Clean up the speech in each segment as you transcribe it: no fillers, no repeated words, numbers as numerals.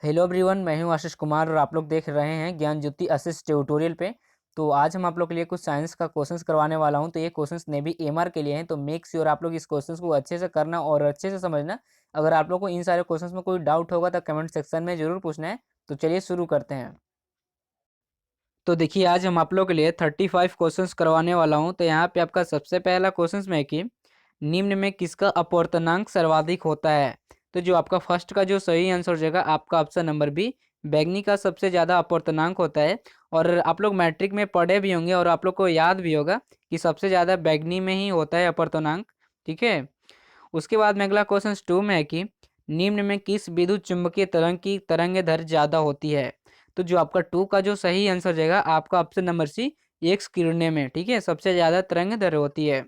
Hello everyone, मैं हूं आशीष कुमार और आप लोग देख रहे हैं ज्ञान ज्योति असिस्ट ट्यूटोरियल पे। तो आज हम आप लोग के लिए कुछ साइंस का क्वेश्चंस करवाने वाला हूं। तो ये क्वेश्चंस नेवी एमआर के लिए हैं, तो मेक श्योर आप लोग इस क्वेश्चंस को अच्छे से करना और अच्छे से समझना। अगर आप लोग को इन सारे क्वेश्चंस में कोई डाउट होगा तो कमेंट सेक्शन में जरूर पूछना है। तो चलिए शुरू करते हैं। तो देखिए, आज हम आप लोग के लिए 35 क्वेश्चंस करवाने वाला हूं। तो यहाँ पे आपका सबसे पहला क्वेश्चन में है कि निम्न में किसका अपवर्तनांक सर्वाधिक होता है। तो जो आपका फर्स्ट का जो सही आंसर हो जाएगा आपका ऑप्शन नंबर बी, बैगनी का सबसे ज़्यादा अपवर्तनांक होता है। और आप लोग मैट्रिक में पढ़े भी होंगे और आप लोग को याद भी होगा कि सबसे ज़्यादा बैगनी में ही होता है अपवर्तनांक। ठीक है। उसके बाद में अगला क्वेश्चन 2 में है कि निम्न में किस विद्युत चुम्बकीय तरंग की तरंग दैर्ध्य ज़्यादा होती है। तो जो आपका 2 का जो सही आंसर जाएगा आपका ऑप्शन नंबर सी, एक्स किरणें में। ठीक है, सबसे ज़्यादा तरंग दैर्ध्य होती है।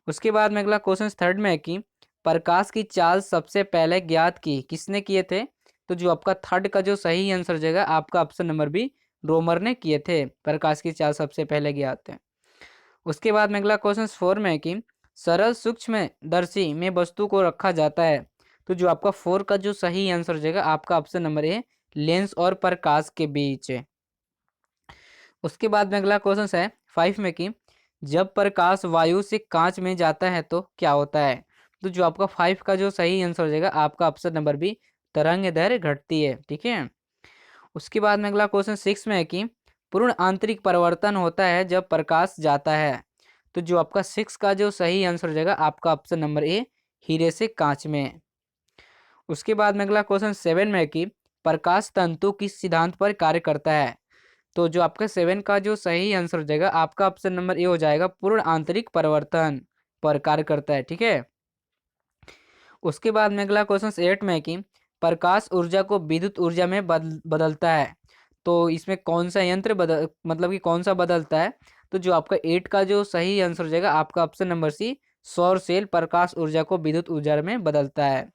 उसके बाद में अगला क्वेश्चन 3 में है कि प्रकाश की चाल सबसे पहले ज्ञात की किसने किए थे। तो जो आपका 3 का जो सही आंसर जाएगा आपका ऑप्शन नंबर बी, रोमर ने किए थे। प्रकाश की चाल सबसे पहले ज्ञात है। उसके बाद में अगला क्वेश्चन 4 में है कि सरल सूक्ष्मदर्शी में वस्तु को रखा जाता है। तो जो आपका 4 का जो सही आंसर हो जाएगा आपका ऑप्शन नंबर ए, लेंस और प्रकाश के बीच है। उसके बाद में अगला क्वेश्चन है 5 में कि जब प्रकाश वायु से कांच में जाता है तो क्या होता है। तो जो आपका 5 का जो सही आंसर हो जाएगा आपका ऑप्शन नंबर बी, तरंग दैर्ध्य घटती है। ठीक है। उसके बाद में अगला क्वेश्चन 6 में है कि पूर्ण आंतरिक परिवर्तन होता है जब प्रकाश जाता है। तो जो आपका 6 का जो सही आंसर हो जाएगा आपका ऑप्शन नंबर ए, हीरे से कांच में। उसके बाद में अगला क्वेश्चन 7 में है कि प्रकाश तंतु किस सिद्धांत पर कार्य करता है। तो जो आपका 7 का जो सही आंसर हो जाएगा आपका ऑप्शन नंबर ए हो जाएगा, पूर्ण आंतरिक परिवर्तन पर कार्य करता है। ठीक है। उसके बाद में अगला क्वेश्चन 8 में है कि प्रकाश ऊर्जा को विद्युत ऊर्जा में बदलता है। तो इसमें कौन सा यंत्र बदल मतलब कि कौन सा बदलता है। तो जो आपका 8 का जो सही आंसर हो जाएगा आपका ऑप्शन नंबर सी, सौर सेल प्रकाश ऊर्जा को विद्युत ऊर्जा में बदलता है।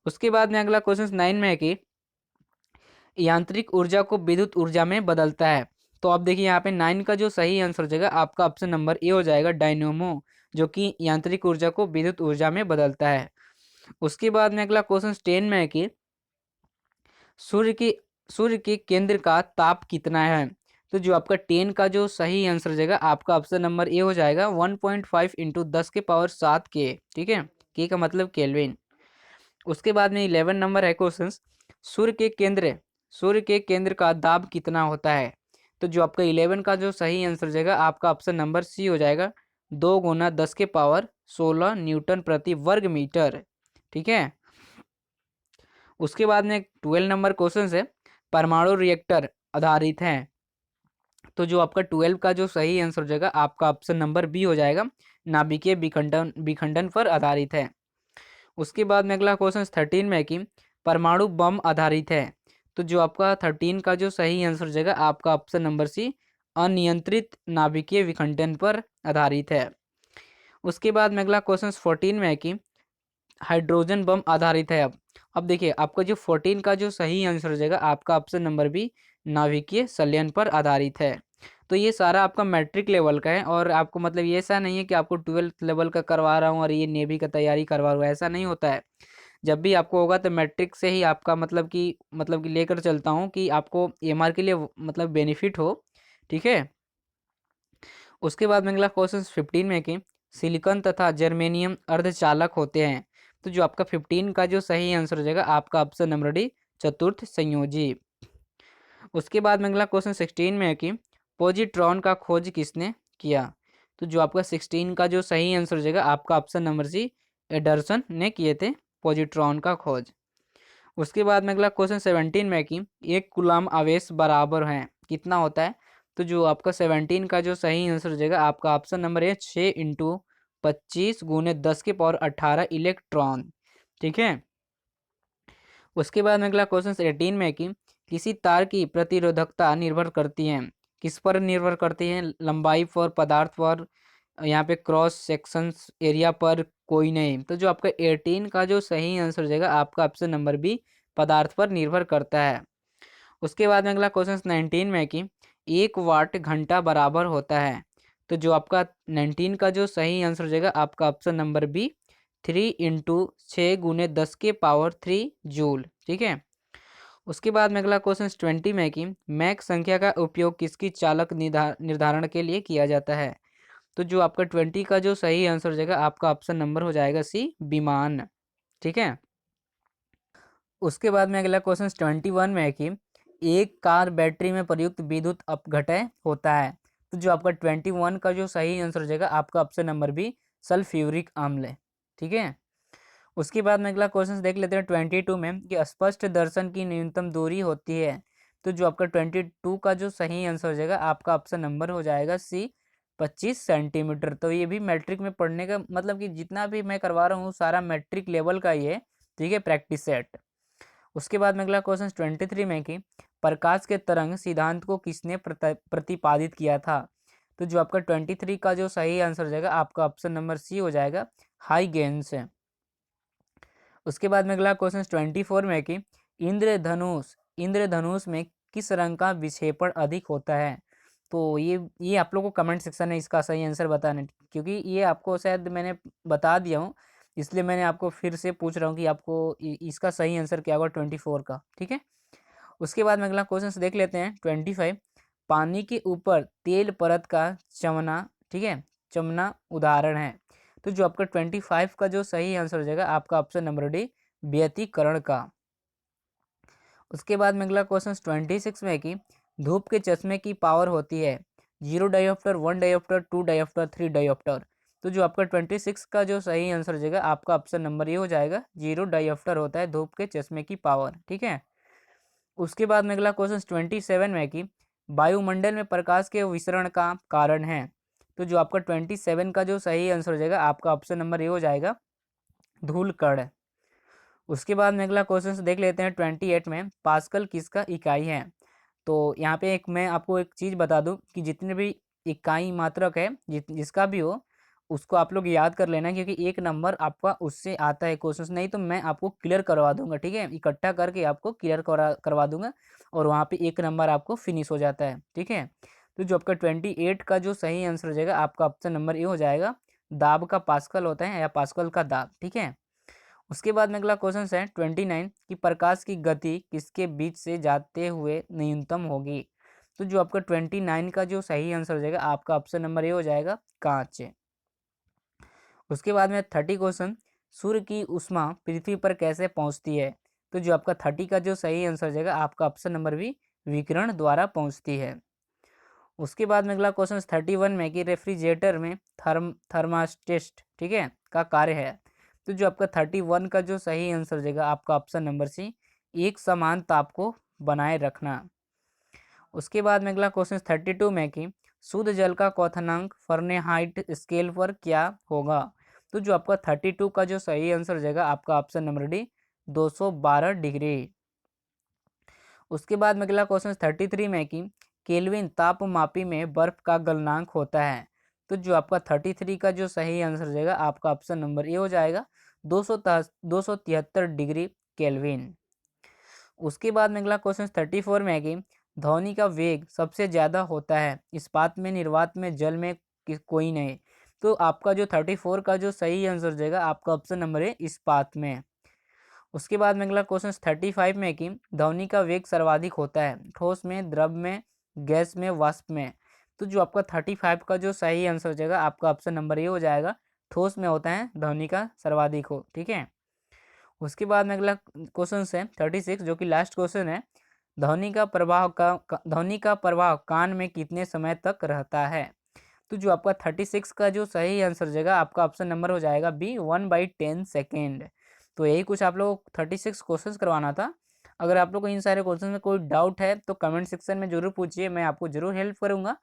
उसके बाद में अगला क्वेश्चन 9 में है कि यांत्रिक ऊर्जा को विद्युत ऊर्जा में बदलता है। तो आप देखिए यहाँ पे 9 का जो सही आंसर हो जाएगा आपका ऑप्शन नंबर ए हो जाएगा, डायनेमो, जो कि यांत्रिक ऊर्जा को विद्युत ऊर्जा में बदलता है। उसके बाद में अगला क्वेश्चन 10 में है कि सूर्य की सूर्य के केंद्र का ताप कितना है। तो जो आपका 10 का जो सही आंसर हो जाएगा आपका ऑप्शन नंबर ए हो जाएगा, 1.5 इंटू 10⁻⁷ के। ठीक है, के का मतलब केल्विन। उसके बाद में 11 नंबर है क्वेश्चन, सूर्य के केंद्र का दाब कितना होता है। तो जो आपका 11 का जो सही आंसर हो जाएगा आपका ऑप्शन नंबर सी हो जाएगा, 2 × 10⁻16 न्यूटन प्रति वर्ग मीटर। ठीक है। उसके बाद में 12 नंबर क्वेश्चन है, परमाणु रिएक्टर आधारित हैं। तो जो आपका 12 का जो सही आंसर हो जाएगा आपका ऑप्शन नंबर बी हो जाएगा, नाभिकीय विखंडन विखंडन पर आधारित है। उसके बाद में अगला क्वेश्चन 13 में है कि परमाणु बम आधारित है। तो जो आपका 13 का जो सही आंसर हो जाएगा आपका ऑप्शन नंबर सी, अनियंत्रित नाभिकीय विखंडन पर आधारित है। उसके बाद में अगला क्वेश्चन 14 में है कि हाइड्रोजन बम आधारित है। अब देखिए आपका जो 14 का जो सही आंसर हो जाएगा आपका ऑप्शन नंबर बी, नाभिकीय संलयन पर आधारित है। तो ये सारा आपका मैट्रिक लेवल का है और आपको मतलब ये ऐसा नहीं है कि आपको 12th लेवल का करवा रहा हूँ और ये नेवी का तैयारी करवा रहा हूँ, ऐसा नहीं होता है। जब भी आपको होगा तो मैट्रिक से ही आपका मतलब कि लेकर चलता हूँ कि आपको एमआर के लिए मतलब बेनिफिट हो। ठीक है। उसके बाद में अगला क्वेश्चन 15 में कि सिलिकॉन तथा जर्मेनियम अर्धचालक होते हैं। तो जो आपका 15 का जो सही आंसर हो जाएगा आपका ऑप्शन नंबर डी, चतुर्थ संयोजी। उसके बाद में अगला क्वेश्चन 16 में है कि पॉजिट्रॉन का खोज किसने किया। तो जो आपका 16 का जो सही आंसर हो जाएगा आपका ऑप्शन नंबर सी, एडरसन ने किए थे पॉजिट्रॉन का खोज। उसके बाद में अगला क्वेश्चन 17 में है कि एक कूलाम आवेश बराबर है कितना होता है। तो जो आपका 17 का जो सही आंसर हो जाएगा आपका ऑप्शन नंबर है, 6 × 25 × 10⁻18 इलेक्ट्रॉन। ठीक है। उसके बाद में अगला क्वेश्चन 18 में है कि किसी तार की प्रतिरोधकता निर्भर करती है, किस पर निर्भर करती है, लंबाई पर, पदार्थ पर, यहाँ पे क्रॉस सेक्शन एरिया पर, कोई नहीं। तो जो आपका 18 का जो सही आंसर हो जाएगा आपका ऑप्शन नंबर बी, पदार्थ पर निर्भर करता है। उसके बाद में अगला क्वेश्चन 19 में है कि 1 वाट घंटा बराबर होता है। तो जो आपका 19 का जो सही आंसर हो जाएगा आपका ऑप्शन नंबर बी, 3 × 6 × 10⁻³ जूल। ठीक है। उसके बाद में अगला क्वेश्चन 20 में कि मैक संख्या का उपयोग किसकी चालक निर्धारण के लिए किया जाता है। तो जो आपका 20 का जो सही आंसर हो जाएगा आपका ऑप्शन नंबर हो जाएगा सी, विमान। ठीक है। उसके बाद में अगला क्वेश्चन 21 में है कि एक कार बैटरी में प्रयुक्त विद्युत अपघटय होता है। तो जो आपका 21 का जो सही आंसर हो जाएगा आपका ऑप्शन नंबर बी, सल्फ्यूरिक अम्ल। ठीक है। उसके बाद में अगला क्वेश्चन देख लेते हैं 22 में कि स्पष्ट दर्शन की न्यूनतम दूरी होती है। तो जो आपका 22 का जो सही आंसर हो जाएगा आपका ऑप्शन नंबर हो जाएगा सी, 25 सेंटीमीटर। तो ये भी मैट्रिक में पढ़ने का मतलब कि जितना भी मैं करवा रहा हूँ सारा मैट्रिक लेवल का ही है। ठीक है, प्रैक्टिस सेट। उसके बाद में अगला क्वेश्चन 23 में कि प्रकाश के तरंग सिद्धांत को किसने प्रतिपादित किया था। तो जो आपका 23 का जो सही आंसर हो जाएगा आपका ऑप्शन नंबर सी हो जाएगा, हाइगेंस। उसके बाद में अगला क्वेश्चन 24 में कि इंद्रधनुष में किस रंग का विक्षेपण अधिक होता है। तो ये आप लोगों को कमेंट सेक्शन में इसका सही आंसर बताना, क्योंकि ये आपको शायद मैंने बता दिया हूँ, इसलिए मैंने आपको फिर से पूछ रहा हूँ कि आपको इसका सही आंसर क्या होगा 24 का। ठीक है। उसके बाद में अगला क्वेश्चन देख लेते हैं 25, पानी के ऊपर तेल परत का चमना, ठीक है, चमना उदाहरण है। तो जो आपका 25 का जो सही आंसर हो जाएगा आपका ऑप्शन नंबर डी, व्यतिकरण का। उसके बाद में अगला क्वेश्चन 26 में है कि धूप के चश्मे की पावर होती है 0 डायोप्टर, 1 डायोप्टर, 2 डायोप्टर, 3 डायोप्टर। तो जो आपका 26 का जो सही आंसर हो जाएगा आपका ऑप्शन नंबर ये हो जाएगा, 0 डायोप्टर होता है धूप के चश्मे की पावर। ठीक है। उसके बाद में अगला क्वेश्चन 27 में है कि वायुमंडल में प्रकाश के विसरण का कारण है। तो जो आपका 27 का जो सही आंसर हो जाएगा आपका ऑप्शन नंबर ये हो जाएगा, धूल कण। उसके बाद में अगला क्वेश्चन देख लेते हैं 28 में, पास्कल किसका इकाई है। तो यहाँ पे मैं आपको एक चीज़ बता दूं कि जितने भी इकाई मात्रक है जिसका भी हो उसको आप लोग याद कर लेना, क्योंकि एक नंबर आपका उससे आता है क्वेश्चन, नहीं तो मैं आपको क्लियर करवा दूंगा। ठीक है, इकट्ठा करके आपको क्लियर करवा दूंगा और वहाँ पे एक नंबर आपको फिनिश हो जाता है। ठीक है। तो जो आपका 28 का जो सही आंसर हो जाएगा आपका ऑप्शन नंबर ये हो जाएगा, दाब का पास्कल होता है या पास्कल का दाब। ठीक है। उसके बाद में अगला क्वेश्चन है 29 कि प्रकाश की गति किसके बीच से जाते हुए न्यूनतम होगी। तो जो आपका 29 का जो सही आंसर हो जाएगा आपका ऑप्शन नंबर ये हो जाएगा, कांच। उसके बाद में 30 क्वेश्चन, सूर्य की ऊष्मा पृथ्वी पर कैसे पहुंचती है। तो जो आपका 30 का जो सही आंसर हो जाएगा आपका ऑप्शन नंबर भी, विकिरण द्वारा पहुंचती है। उसके बाद में अगला क्वेश्चन 31 में कि रेफ्रिजरेटर में थर्मास्टेट, ठीक है, का कार्य है। तो जो आपका 31 का जो सही आंसर हो जाएगा आपका ऑप्शन नंबर सी, एक समान ताप को बनाए रखना। उसके बाद में अगला क्वेश्चन 32 में कि शुद्ध जल का क्वथनांक फahrenheit स्केल पर क्या होगा। तो जो आपका 32 का जो सही आंसर हो जाएगा आपका ऑप्शन नंबर डी, 212 डिग्री। उसके बाद में अगला क्वेश्चन 33 में कि केल्विन तापमापी में बर्फ का गलनांक होता है। तो जो आपका 33 का जो सही आंसर हो जाएगा आपका ऑप्शन नंबर ए हो जाएगा, 273 डिग्री केल्विन। उसके बाद में अगला क्वेश्चन 34 में है कि ध्वनि का वेग सबसे ज़्यादा होता है इस्पात में, निर्वात में, जल में, कोई नहीं। तो आपका जो 34 का जो सही आंसर हो जाएगा आपका ऑप्शन नंबर है, इस्पात में। उसके बाद में अगला क्वेश्चन 35 में कि ध्वनि का वेग सर्वाधिक होता है ठोस में, द्रव में, गैस में, वाष्प में। तो जो आपका 35 का जो सही आंसर हो जाएगा आपका ऑप्शन नंबर ये हो जाएगा, ठोस में होता है ध्वनि का सर्वाधिक हो। ठीक है। उसके बाद में अगला क्वेश्चन है 36 जो कि लास्ट क्वेश्चन है, ध्वनि का प्रवाह कान में कितने समय तक रहता है। तो जो आपका 36 का जो सही आंसर हो जाएगा आपका ऑप्शन नंबर हो जाएगा बी, 1/10 सेकेंड। तो यही कुछ आप लोग 36 क्वेश्चंस करवाना था। अगर आप लोग को इन सारे क्वेश्चन में कोई डाउट है तो कमेंट सेक्शन में जरूर पूछिए, मैं आपको जरूर हेल्प करूंगा।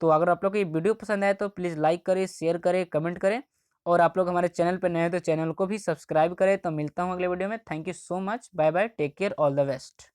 तो अगर आप लोग को ये वीडियो पसंद आए तो प्लीज़ लाइक करें, शेयर करें, कमेंट करें, और आप लोग हमारे चैनल पर नए हैं तो चैनल को भी सब्सक्राइब करें। तो मिलता हूँ अगले वीडियो में। Thank you so much, bye bye, take care, all the best.